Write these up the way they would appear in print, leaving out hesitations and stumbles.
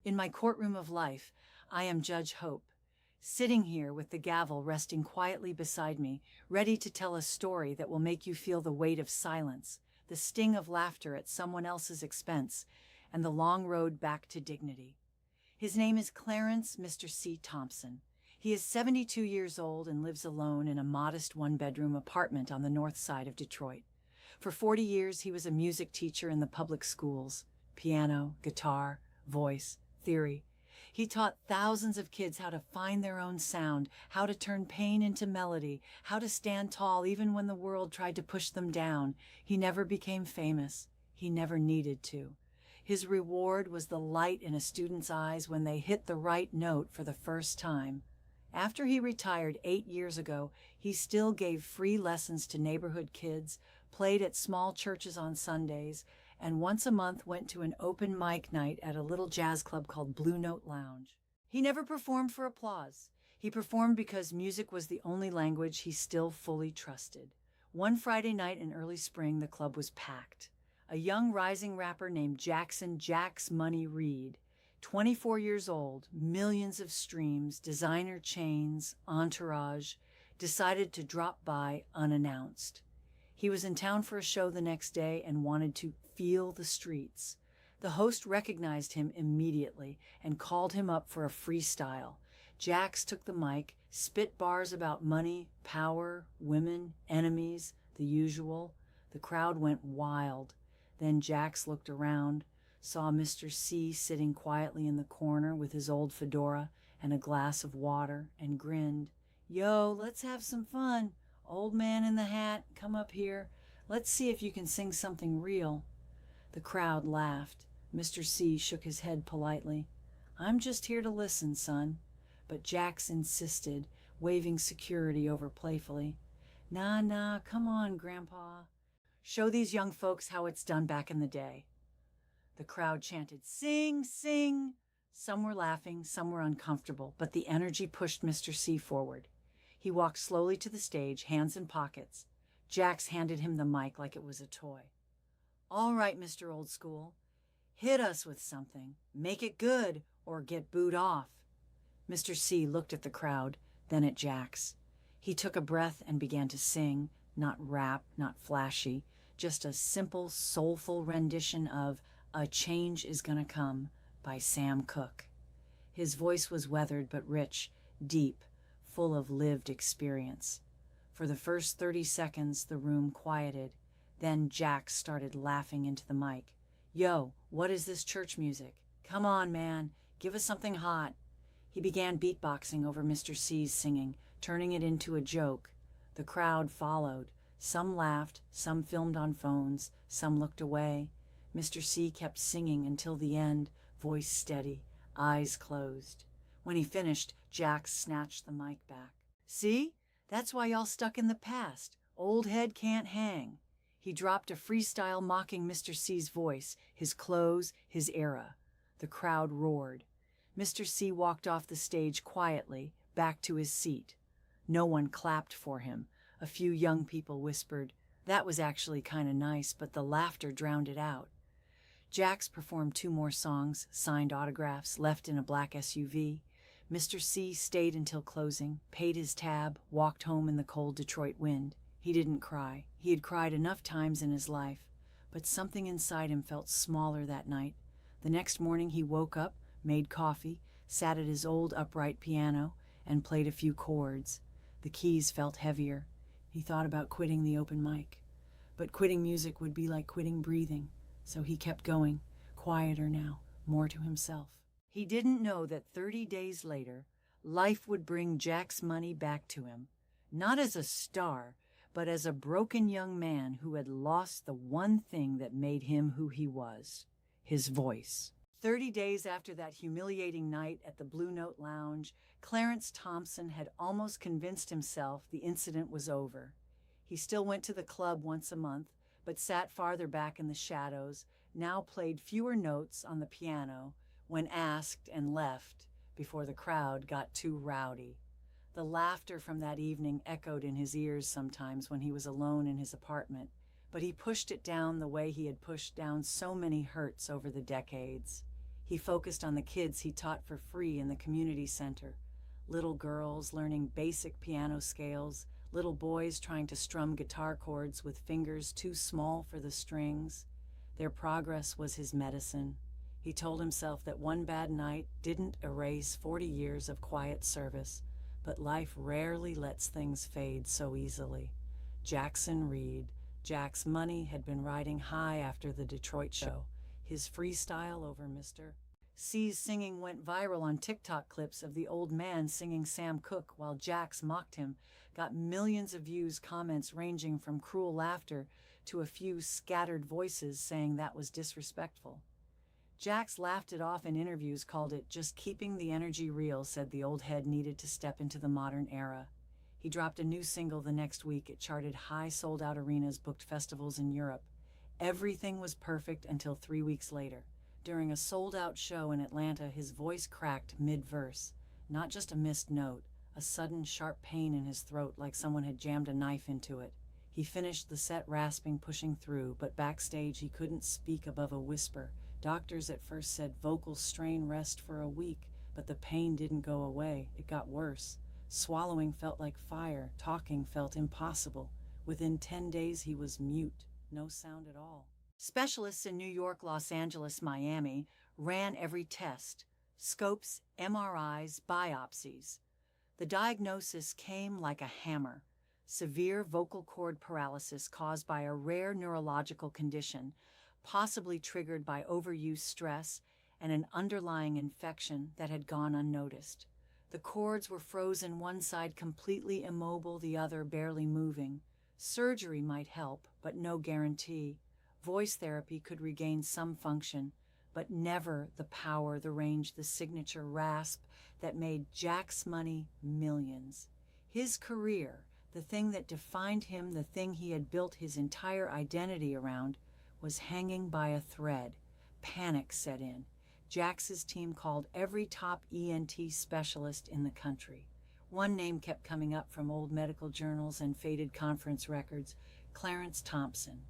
In my courtroom of life, I am Judge Hope, sitting here with the gavel resting quietly beside me, ready to tell a story that will make you feel the weight of silence, the sting of laughter at someone else's expense, and the long road back to dignity. His name is Clarence Mr. C. Thompson. He is 72 years old and lives alone in a modest one-bedroom apartment on the north side of Detroit. For 40 years, he was a music teacher in the public schools, piano, guitar, voice, theory. He taught thousands of kids how to find their own sound, how to turn pain into melody, how to stand tall even when the world tried to push them down. He never became famous. He never needed to. His reward was the light in a student's eyes when they hit the right note for the first time. After he retired 8 years ago, he still gave free lessons to neighborhood kids, played at small churches on Sundays, and once a month went to an open mic night at a little jazz club called Blue Note Lounge. He never performed for applause. He performed because music was the only language he still fully trusted. One Friday night in early spring, the club was packed. A young rising rapper named Jackson "Jax Money" Reed, 24 years old, millions of streams, designer chains, entourage, decided to drop by unannounced. He was in town for a show the next day and wanted to feel the streets. The host recognized him immediately and called him up for a freestyle. Jax took the mic, spit bars about money, power, women, enemies, the usual. The crowd went wild. Then Jax looked around, saw Mr. C sitting quietly in the corner with his old fedora and a glass of water, and grinned. "Yo, let's have some fun. Old man in the hat, come up here. Let's see if you can sing something real." The crowd laughed. Mr. C shook his head politely. "I'm just here to listen, son." But Jax insisted, waving security over playfully. Nah, come on, Grandpa. Show these young folks how it's done back in the day." The crowd chanted, "Sing, sing." Some were laughing, some were uncomfortable, but the energy pushed Mr. C forward. He walked slowly to the stage, hands in pockets. Jax handed him the mic like it was a toy. "All right, Mr. Old School, hit us with something. Make it good or get booed off." Mr. C looked at the crowd, then at Jax. He took a breath and began to sing, not rap, not flashy, just a simple, soulful rendition of "A Change Is Gonna Come" by Sam Cooke. His voice was weathered but rich, deep, full of lived experience. For the first 30 seconds, the room quieted. Then Jax started laughing into the mic. "Yo, what is this church music? Come on, man, give us something hot." He began beatboxing over Mr. C's singing, turning it into a joke. The crowd followed. Some laughed, some filmed on phones, some looked away. Mr. C kept singing until the end, voice steady, eyes closed. When he finished, Jax snatched the mic back. "See? That's why y'all stuck in the past. Old head can't hang." He dropped a freestyle mocking Mr. C's voice, his clothes, his era. The crowd roared. Mr. C walked off the stage quietly, back to his seat. No one clapped for him. A few young people whispered, "That was actually kind of nice," but the laughter drowned it out. Jax performed 2 more songs, signed autographs, left in a black SUV. Mr. C stayed until closing, paid his tab, walked home in the cold Detroit wind. He didn't cry. He had cried enough times in his life, but something inside him felt smaller that night. The next morning he woke up, made coffee, sat at his old upright piano, and played a few chords. The keys felt heavier. He thought about quitting the open mic. But quitting music would be like quitting breathing, so he kept going, quieter now, more to himself. He didn't know that 30 days later, life would bring Jax Money back to him, not as a star, but as a broken young man who had lost the one thing that made him who he was, his voice. 30 days after that humiliating night at the Blue Note Lounge, Clarence Thompson had almost convinced himself the incident was over. He still went to the club once a month, but sat farther back in the shadows, now played fewer notes on the piano when asked, and left before the crowd got too rowdy. The laughter from that evening echoed in his ears sometimes when he was alone in his apartment, but he pushed it down the way he had pushed down so many hurts over the decades. He focused on the kids he taught for free in the community center. Little girls learning basic piano scales, little boys trying to strum guitar chords with fingers too small for the strings. Their progress was his medicine. He told himself that one bad night didn't erase 40 years of quiet service, but life rarely lets things fade so easily. Jackson Reed. Jack's money had been riding high after the Detroit show. His freestyle over Mr. C's singing went viral on TikTok clips of the old man singing Sam Cooke while Jax mocked him, got millions of views, comments ranging from cruel laughter to a few scattered voices saying that was disrespectful. Jax laughed it off in interviews, called it just keeping the energy real, said the old head needed to step into the modern era. He dropped a new single the next week. It charted high, sold-out arenas, booked festivals in Europe. Everything was perfect until 3 weeks later. During a sold-out show in Atlanta, his voice cracked mid-verse. Not just a missed note, a sudden sharp pain in his throat like someone had jammed a knife into it. He finished the set rasping, pushing through, but backstage he couldn't speak above a whisper. Doctors at first said vocal strain, rest for a week, but the pain didn't go away. It got worse. Swallowing felt like fire. Talking felt impossible. Within 10 days he was mute. No sound at all. Specialists in New York, Los Angeles, Miami ran every test. Scopes, MRIs, biopsies. The diagnosis came like a hammer. Severe vocal cord paralysis caused by a rare neurological condition, possibly triggered by overuse stress and an underlying infection that had gone unnoticed. The cords were frozen, one side completely immobile, the other barely moving. Surgery might help, but no guarantee. Voice therapy could regain some function, but never the power, the range, the signature rasp that made Jack's money millions. His career, the thing that defined him, the thing he had built his entire identity around, was hanging by a thread. Panic set in. Jax's team called every top ENT specialist in the country. One name kept coming up from old medical journals and faded conference records: Clarence Thompson.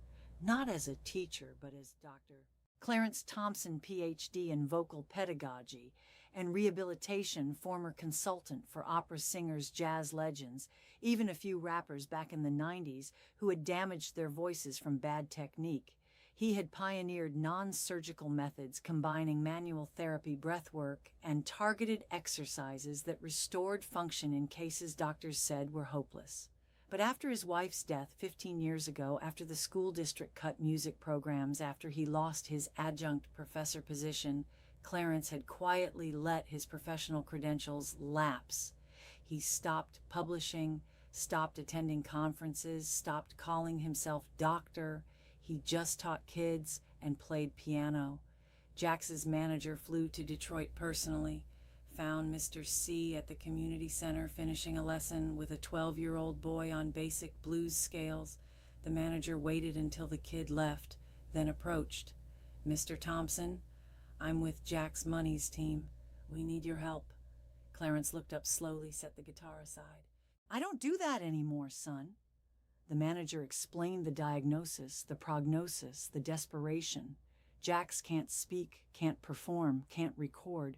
Not as a teacher, but as Dr. Clarence Thompson, Ph.D. in vocal pedagogy and rehabilitation, former consultant for opera singers, jazz legends, even a few rappers back in the 90s who had damaged their voices from bad technique. He had pioneered non-surgical methods combining manual therapy, breathwork, and targeted exercises that restored function in cases doctors said were hopeless. But after his wife's death 15 years ago, after the school district cut music programs, after he lost his adjunct professor position, Clarence had quietly let his professional credentials lapse. He stopped publishing, stopped attending conferences, stopped calling himself doctor. He just taught kids and played piano. Jax's manager flew to Detroit personally, found Mr. C at the community center finishing a lesson with a 12-year-old boy on basic blues scales. The manager waited until the kid left, then approached. "Mr. Thompson, I'm with Jax Money's team. We need your help." Clarence looked up slowly, set the guitar aside. "I don't do that anymore, son." The manager explained the diagnosis, the prognosis, the desperation. Jax can't speak, can't perform, can't record.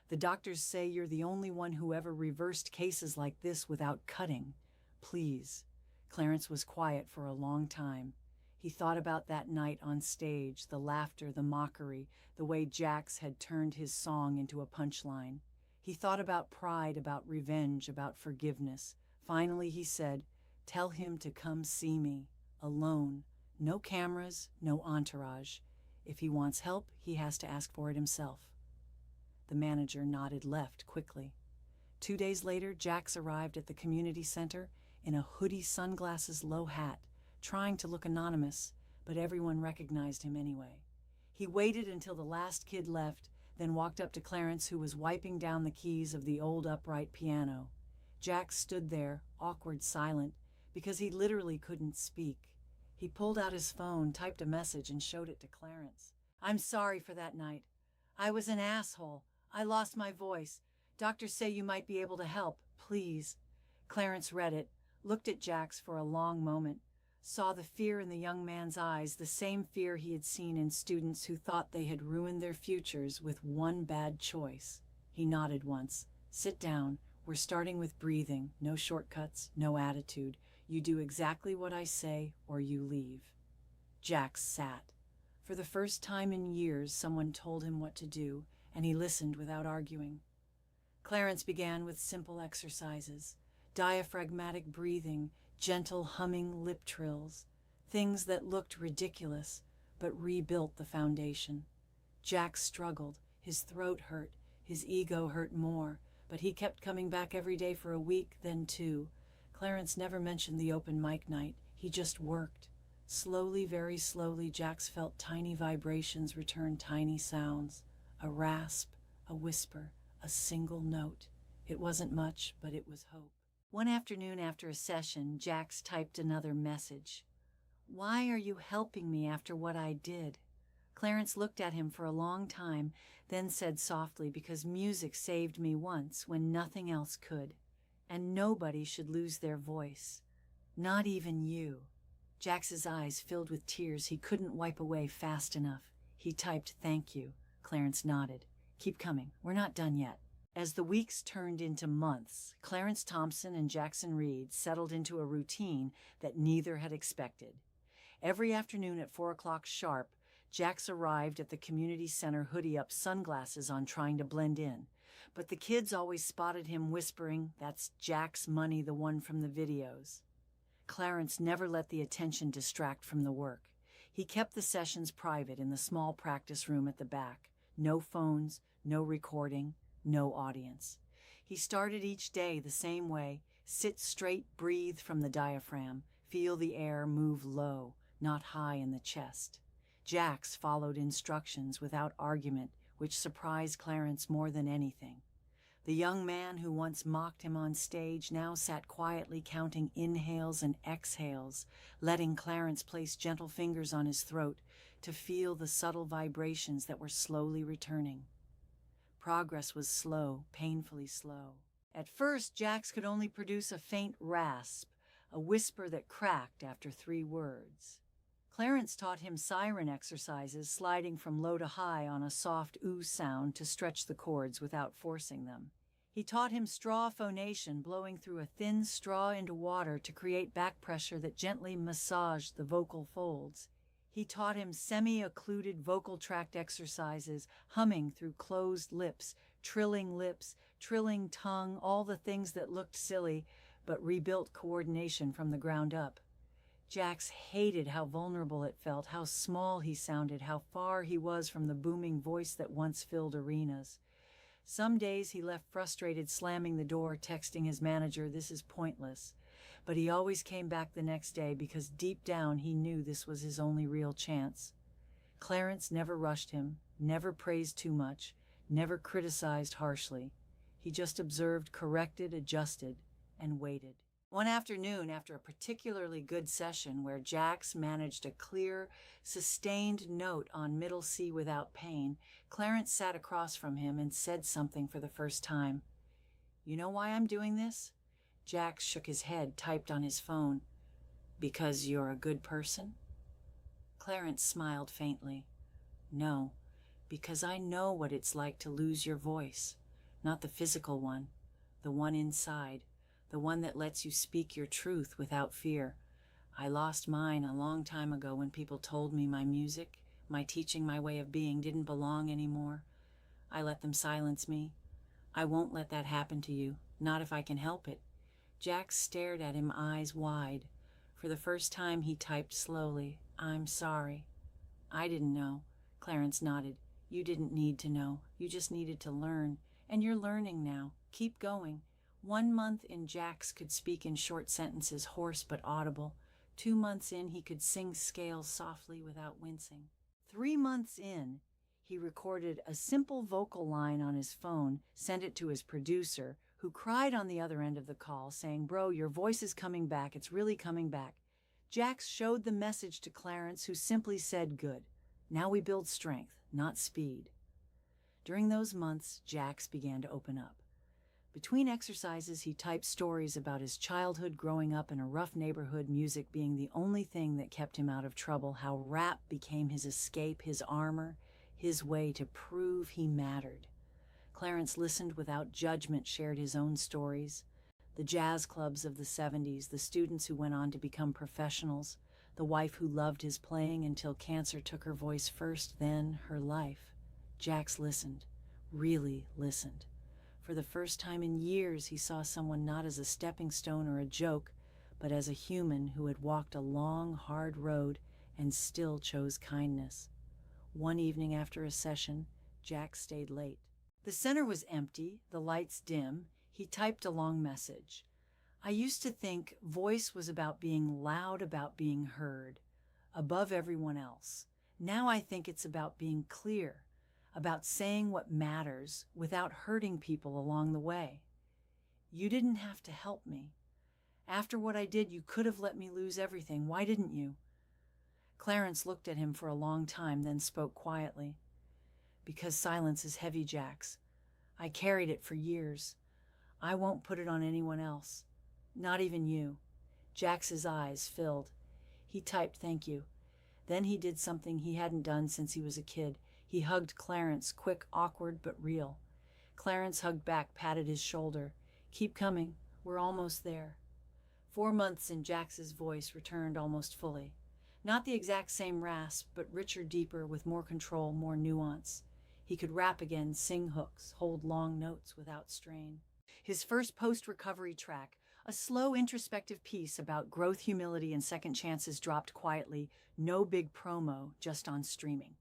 The doctors say you're the only one who ever reversed cases like this without cutting. Please. Clarence was quiet for a long time. He thought about that night on stage, the laughter, the mockery, the way Jax had turned his song into a punchline. He thought about pride, about revenge, about forgiveness. Finally, he said, "Tell him to come see me, alone. No cameras, no entourage. If he wants help, he has to ask for it himself." The manager nodded, left quickly. 2 days later, Jax arrived at the community center in a hoodie, sunglasses, low hat, trying to look anonymous, but everyone recognized him anyway. He waited until the last kid left, then walked up to Clarence, who was wiping down the keys of the old upright piano. Jax stood there, awkward, silent, because he literally couldn't speak. He pulled out his phone, typed a message, and showed it to Clarence. "I'm sorry for that night. I was an asshole. I lost my voice. Doctors say you might be able to help. Please." Clarence read it, looked at Jax for a long moment. saw the fear in the young man's eyes, the same fear he had seen in students who thought they had ruined their futures with one bad choice. He nodded once. "Sit down. We're starting with breathing. No shortcuts, no attitude. You do exactly what I say or you leave." Jax sat. For the first time in years, someone told him what to do, and he listened without arguing. Clarence began with simple exercises, diaphragmatic breathing, gentle humming lip trills, things that looked ridiculous, but rebuilt the foundation. Jax struggled. His throat hurt. His ego hurt more, but he kept coming back every day for a week, then 2. Clarence never mentioned the open mic night. He just worked. Slowly, very slowly, Jax felt tiny vibrations return tiny sounds. A rasp, a whisper, a single note. It wasn't much, but it was hope. One afternoon after a session, Jax typed another message. "Why are you helping me after what I did?" Clarence looked at him for a long time, then said softly, "Because music saved me once when nothing else could. And nobody should lose their voice. Not even you." Jax's eyes filled with tears he couldn't wipe away fast enough. He typed, "Thank you." Clarence nodded. "Keep coming. We're not done yet." As the weeks turned into months, Clarence Thompson and Jackson Reed settled into a routine that neither had expected. Every afternoon at 4 o'clock sharp, Jax arrived at the community center, hoodie up, sunglasses on, trying to blend in. But the kids always spotted him whispering, "That's Jax Money, the one from the videos." Clarence never let the attention distract from the work. He kept the sessions private in the small practice room at the back. No phones, no recording, no audience. He started each day the same way: sit straight, breathe from the diaphragm, feel the air move low, not high in the chest. Jax followed instructions without argument, which surprised Clarence more than anything. The young man who once mocked him on stage now sat quietly counting inhales and exhales, letting Clarence place gentle fingers on his throat to feel the subtle vibrations that were slowly returning. Progress was slow, painfully slow. At first, Jax could only produce a faint rasp, a whisper that cracked after 3 words. Clarence taught him siren exercises, sliding from low to high on a soft ooh sound to stretch the chords without forcing them. He taught him straw phonation, blowing through a thin straw into water to create back pressure that gently massaged the vocal folds. He taught him semi-occluded vocal tract exercises, humming through closed lips, trilling tongue, all the things that looked silly, but rebuilt coordination from the ground up. Jax hated how vulnerable it felt, how small he sounded, how far he was from the booming voice that once filled arenas. Some days he left frustrated, slamming the door, texting his manager, "This is pointless." But he always came back the next day because deep down he knew this was his only real chance. Clarence never rushed him, never praised too much, never criticized harshly. He just observed, corrected, adjusted, and waited. One afternoon, after a particularly good session where Jax managed a clear, sustained note on middle C without pain, Clarence sat across from him and said something for the first time. "You know why I'm doing this?" Jax shook his head, typed on his phone. "Because you're a good person?" Clarence smiled faintly. "No, because I know what it's like to lose your voice. Not the physical one, the one inside. The one that lets you speak your truth without fear. I lost mine a long time ago when people told me my music, my teaching, my way of being didn't belong anymore. I let them silence me. I won't let that happen to you, not if I can help it." Jax stared at him, eyes wide. For the first time he typed slowly, "I'm sorry." "I didn't know." Clarence nodded. "You didn't need to know. You just needed to learn. And you're learning now. Keep going." 1 month in, Jax could speak in short sentences, hoarse but audible. 2 months in, he could sing scales softly without wincing. 3 months in, he recorded a simple vocal line on his phone, sent it to his producer, who cried on the other end of the call, saying, "Bro, your voice is coming back. It's really coming back." Jax showed the message to Clarence, who simply said, "Good. Now we build strength, not speed." During those months, Jax began to open up. Between exercises, he typed stories about his childhood growing up in a rough neighborhood, music being the only thing that kept him out of trouble, how rap became his escape, his armor, his way to prove he mattered. Clarence listened without judgment, shared his own stories. The jazz clubs of the 70s, the students who went on to become professionals, the wife who loved his playing until cancer took her voice first, then her life. Jax listened, really listened. For the first time in years, he saw someone not as a stepping stone or a joke, but as a human who had walked a long, hard road and still chose kindness. One evening after a session, Jack stayed late. The center was empty, the lights dim. He typed a long message. I used to think voice was about being loud, about being heard, above everyone else. Now I think it's about being clear, about saying what matters without hurting people along the way. You didn't have to help me. After what I did, you could have let me lose everything. Why didn't you? Clarence looked at him for a long time, then spoke quietly. Because silence is heavy, Jax. I carried it for years. I won't put it on anyone else. Not even you. Jax's eyes filled. He typed thank you. Then he did something he hadn't done since he was a kid. He hugged Clarence, quick, awkward, but real. Clarence hugged back, patted his shoulder. Keep coming. We're almost there. 4 months and Jax's voice returned almost fully. Not the exact same rasp, but richer, deeper, with more control, more nuance. He could rap again, sing hooks, hold long notes without strain. His first post-recovery track, a slow, introspective piece about growth, humility, and second chances, dropped quietly. No big promo, just on streaming.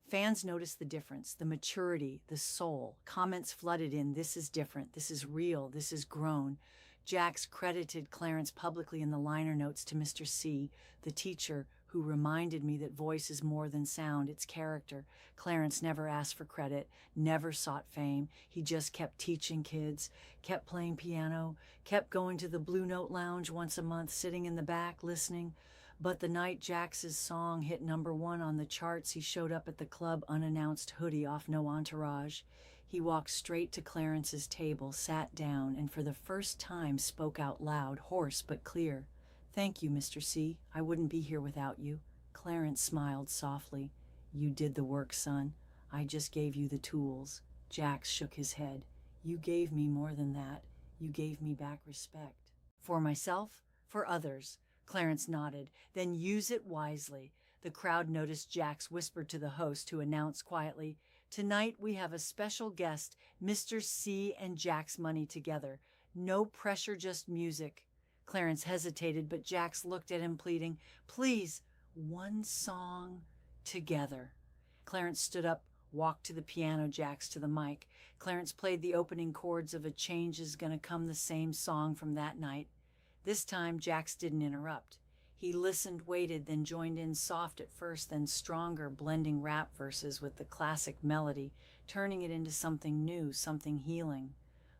Fans noticed the difference, the maturity, the soul. Comments flooded in, this is different, this is real, this is grown. Jax credited Clarence publicly in the liner notes to Mr. C, the teacher, who reminded me that voice is more than sound, it's character. Clarence never asked for credit, never sought fame. He just kept teaching kids, kept playing piano, kept going to the Blue Note Lounge once a month, sitting in the back, listening. But the night Jax's song hit #1 on the charts, he showed up at the club unannounced, hoodie off, no entourage. He walked straight to Clarence's table, sat down, and for the first time spoke out loud, hoarse but clear. Thank you, Mr. C. I wouldn't be here without you. Clarence smiled softly. You did the work, son. I just gave you the tools. Jax shook his head. You gave me more than that. You gave me back respect. For myself? For others. Clarence nodded. Then use it wisely. The crowd noticed. Jax whispered to the host, who announced quietly, Tonight we have a special guest, Mr. C and Jax Money together. No pressure, just music. Clarence hesitated, but Jax looked at him, pleading, Please, one song together. Clarence stood up, walked to the piano, Jax to the mic. Clarence played the opening chords of A Change Is Gonna Come, the same song from that night. This time, Jax didn't interrupt. He listened, waited, then joined in, soft at first, then stronger, blending rap verses with the classic melody, turning it into something new, something healing.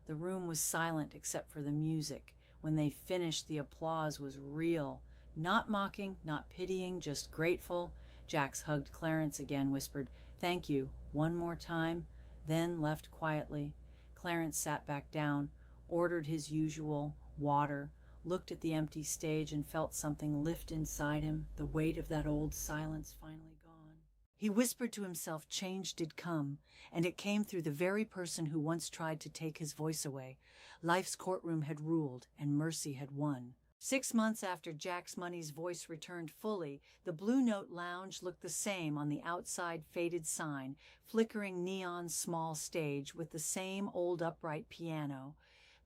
The room was silent except for the music. When they finished, the applause was real. Not mocking, not pitying, just grateful. Jax hugged Clarence again, whispered, Thank you, one more time, then left quietly. Clarence sat back down, ordered his usual water, looked at the empty stage and felt something lift inside him, the weight of that old silence finally gone. He whispered to himself, change did come, and it came through the very person who once tried to take his voice away. Life's courtroom had ruled, and mercy had won. 6 months after Jax Money's voice returned fully, the Blue Note Lounge looked the same on the outside faded sign, flickering neon small stage with the same old upright piano.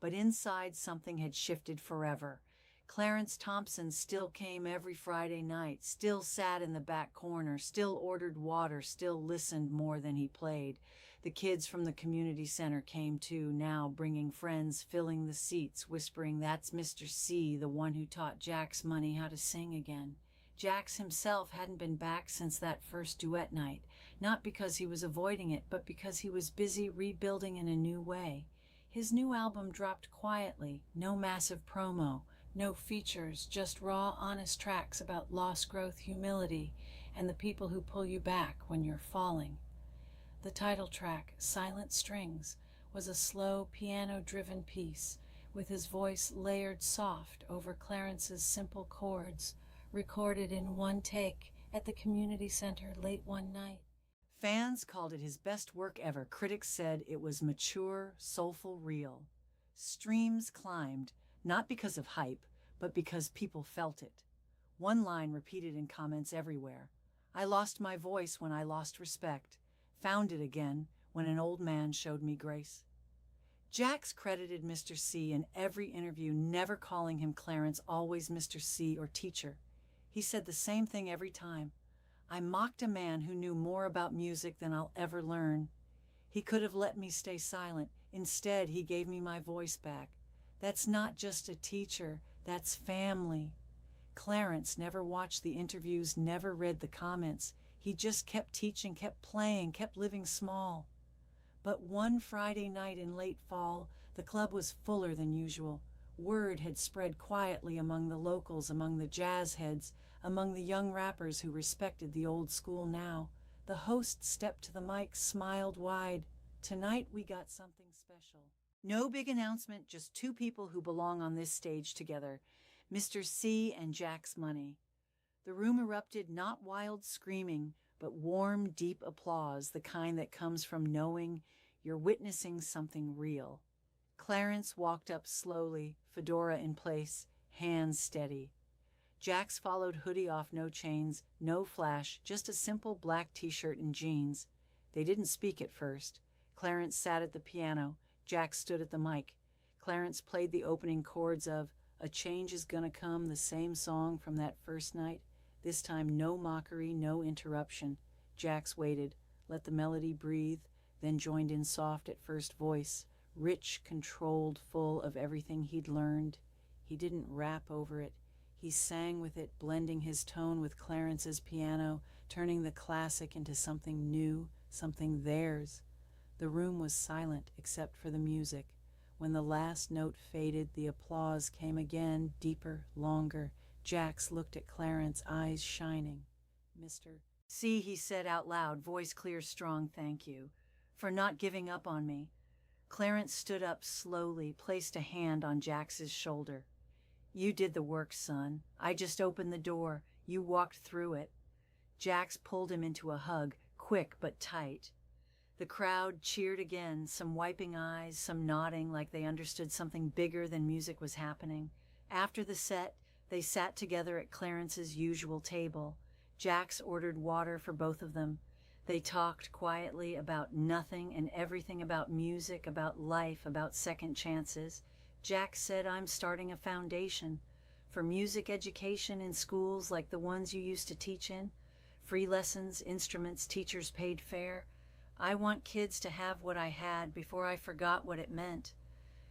But inside something had shifted forever. Clarence Thompson still came every Friday night, still sat in the back corner, still ordered water, still listened more than he played. The kids from the community center came too, now bringing friends, filling the seats, whispering, That's Mr. C, the one who taught Jax Money how to sing again. Jax himself hadn't been back since that first duet night, not because he was avoiding it, but because he was busy rebuilding in a new way. His new album dropped quietly, no massive promo, no features, just raw, honest tracks about lost growth, humility, and the people who pull you back when you're falling. The title track, Silent Strings, was a slow, piano-driven piece, with his voice layered soft over Clarence's simple chords, recorded in one take at the community center late one night. Fans called it his best work ever. Critics said it was mature, soulful, real. Streams climbed, not because of hype, but because people felt it. One line repeated in comments everywhere. I lost my voice when I lost respect, found it again when an old man showed me grace. Jax credited Mr. C in every interview, never calling him Clarence, always Mr. C or teacher. He said the same thing every time. I mocked a man who knew more about music than I'll ever learn. He could have let me stay silent. Instead, he gave me my voice back. That's not just a teacher, that's family. Clarence never watched the interviews, never read the comments. He just kept teaching, kept playing, kept living small. But one Friday night in late fall, the club was fuller than usual. Word had spread quietly among the locals, among the jazz heads, among the young rappers who respected the old school now. The host stepped to the mic, smiled wide. Tonight we got something special. No big announcement, just two people who belong on this stage together, Mr. C and Jax Money. The room erupted, not wild screaming, but warm, deep applause, the kind that comes from knowing you're witnessing something real. Clarence walked up slowly, fedora in place, hands steady. Jax followed, hoodie off, no chains, no flash, just a simple black t-shirt and jeans. They didn't speak at first. Clarence sat at the piano. Jax stood at the mic. Clarence played the opening chords of A Change Is Gonna Come, the same song from that first night. This time no mockery, no interruption. Jax waited, let the melody breathe, then joined in soft at first voice, rich, controlled, full of everything he'd learned. He didn't rap over it. He sang with it, blending his tone with Clarence's piano, turning the classic into something new, something theirs. The room was silent except for the music. When the last note faded, the applause came again, deeper, longer. Jax looked at Clarence, eyes shining. Mr. C, he said out loud, voice clear, strong, thank you for not giving up on me. Clarence stood up slowly, placed a hand on Jax's shoulder. You did the work, son. I just opened the door. You walked through it. Jax pulled him into a hug, quick but tight. The crowd cheered again, some wiping eyes, some nodding like they understood something bigger than music was happening. After the set, they sat together at Clarence's usual table. Jax ordered water for both of them. They talked quietly about nothing and everything, about music, about life, about second chances. Jax said, I'm starting a foundation for music education in schools like the ones you used to teach in. Free lessons, instruments, teachers paid fair. I want kids to have what I had before I forgot what it meant.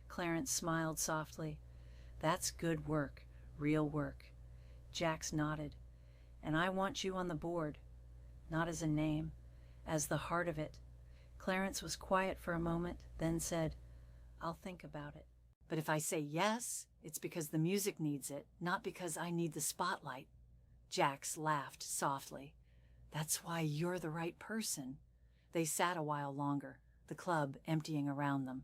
Clarence smiled softly. That's good work, real work. Jax nodded. And I want you on the board, not as a name, as the heart of it. Clarence was quiet for a moment, then said, I'll think about it. But if I say yes, it's because the music needs it, not because I need the spotlight. Jax laughed softly. That's why you're the right person. They sat a while longer, the club emptying around them.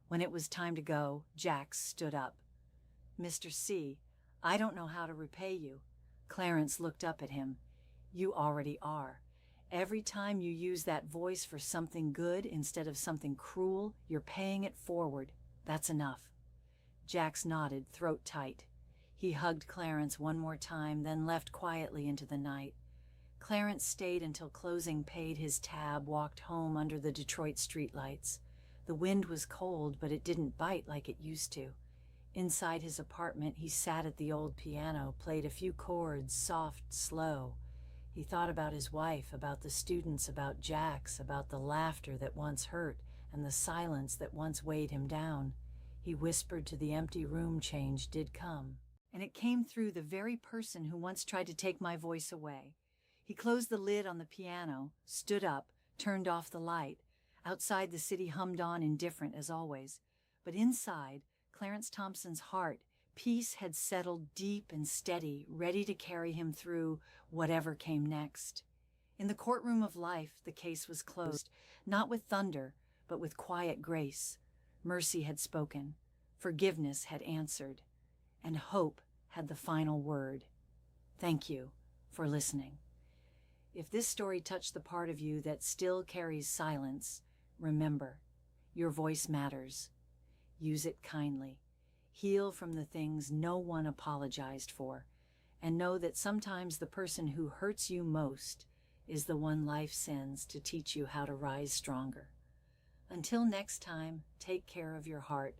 When it was time to go, Jax stood up. Mr. C, I don't know how to repay you. Clarence looked up at him. You already are. Every time you use that voice for something good instead of something cruel, you're paying it forward. That's enough. Jax nodded, throat tight. He hugged Clarence one more time, then left quietly into the night. Clarence stayed until closing paid his tab, walked home under the Detroit streetlights. The wind was cold, but it didn't bite like it used to. Inside his apartment, he sat at the old piano, played a few chords, soft, slow. He thought about his wife, about the students, about Jax, about the laughter that once hurt and the silence that once weighed him down. He whispered to the empty room, change did come. And it came through the very person who once tried to take my voice away. He closed the lid on the piano, stood up, turned off the light. Outside, the city hummed on, indifferent as always. But inside, Clarence Thompson's heart, peace had settled deep and steady, ready to carry him through whatever came next. In the courtroom of life, the case was closed, not with thunder, but with quiet grace. Mercy had spoken, forgiveness had answered, and hope had the final word. Thank you for listening. If this story touched the part of you that still carries silence, remember, your voice matters. Use it kindly. Heal from the things no one apologized for, and know that sometimes the person who hurts you most is the one life sends to teach you how to rise stronger. Until next time, take care of your heart,